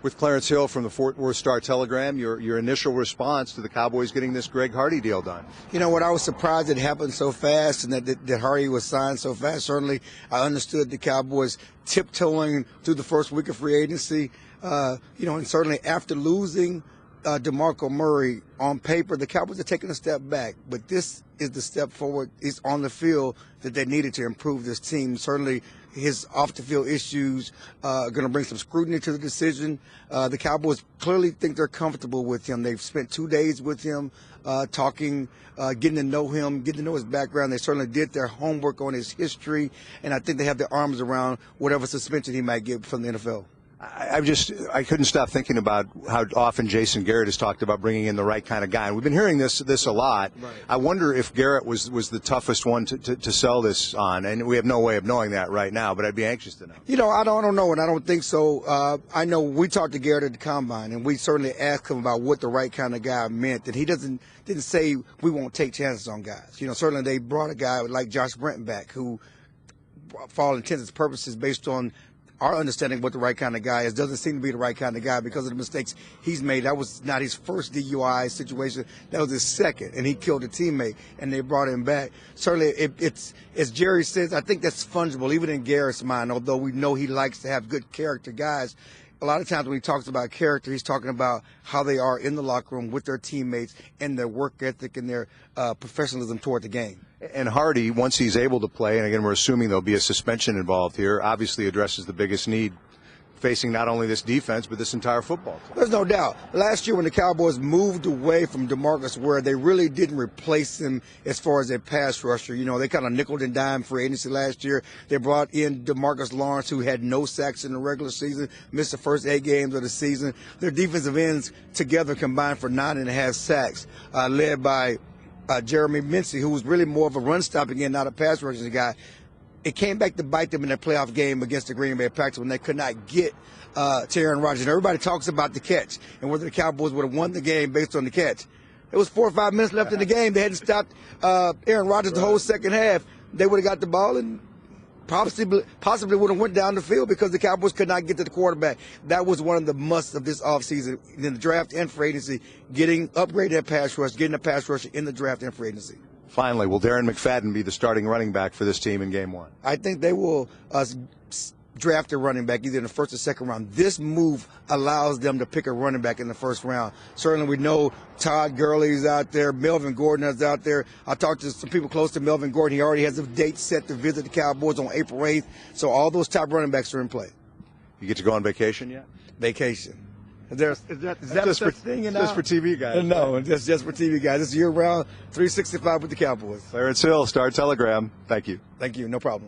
With Clarence Hill from the Fort Worth Star-Telegram, your initial response to the Cowboys getting this Greg Hardy deal done? You know what? I was surprised it happened so fast and that Hardy was signed so fast. Certainly, I understood the Cowboys tiptoeing through the first week of free agency. And certainly after losing DeMarco Murray on paper, the Cowboys are taking a step back. But this is the step forward. It's on the field that they needed to improve this team. Certainly, his off-the-field issues are going to bring some scrutiny to the decision. The Cowboys clearly think they're comfortable with him. They've spent 2 days with him, talking, getting to know him, getting to know his background. They certainly did their homework on his history, and I think they have their arms around whatever suspension he might get from the NFL. I couldn't stop thinking about how often Jason Garrett has talked about bringing in the right kind of guy. And we've been hearing this a lot. Right. I wonder if Garrett was the toughest one to sell this on. And we have no way of knowing that right now, but I'd be anxious to know. You know, I don't know, and I don't think so. I know we talked to Garrett at the Combine, and we certainly asked him about what the right kind of guy meant. And he didn't say we won't take chances on guys. You know, certainly they brought a guy like Josh Brenton back who, for all intents and purposes, based on our understanding of what the right kind of guy is, doesn't seem to be the right kind of guy because of the mistakes he's made. That was not his first DUI situation. That was his second, and he killed a teammate, and they brought him back. Certainly, it's as Jerry says, I think that's fungible, even in Garrett's mind, although we know he likes to have good character guys. A lot of times when he talks about character, he's talking about how they are in the locker room with their teammates and their work ethic and their professionalism toward the game. And Hardy, once he's able to play, and again, we're assuming there'll be a suspension involved here, obviously addresses the biggest need facing not only this defense, but this entire football team. There's no doubt. Last year when the Cowboys moved away from DeMarcus Ware, they really didn't replace him as far as a pass rusher. You know, they kind of nickel and dime free agency last year. They brought in DeMarcus Lawrence, who had no sacks in the regular season, missed the first 8 games of the season. Their defensive ends together combined for 9.5 sacks, led by Jeremy Mincey, who was really more of a run-stopping end, not a pass-rushing guy. It came back to bite them in their playoff game against the Green Bay Packers when they could not get to Aaron Rodgers. And everybody talks about the catch and whether the Cowboys would have won the game based on the catch. It was 4 or 5 minutes left in the game. They hadn't stopped Aaron Rodgers the whole second half. They would have got the ball and possibly would have went down the field because the Cowboys could not get to the quarterback. That was one of the musts of this offseason in the draft and free agency, upgrading that pass rush, getting a pass rusher in the draft and free agency. Finally, will Darren McFadden be the starting running back for this team in Game 1? I think they will draft a running back either in the first or second round. This move allows them to pick a running back in the first round. Certainly we know Todd Gurley's out there, Melvin Gordon is out there. I talked to some people close to Melvin Gordon. He already has a date set to visit the Cowboys on April 8th. So all those top running backs are in play. You get to go on vacation yet? Vacation. Is that just for thing? Just for TV guys? No, that's just for TV guys. It's year-round, 365 with the Cowboys. Clarence Hill, Star-Telegram. Thank you. Thank you. No problem.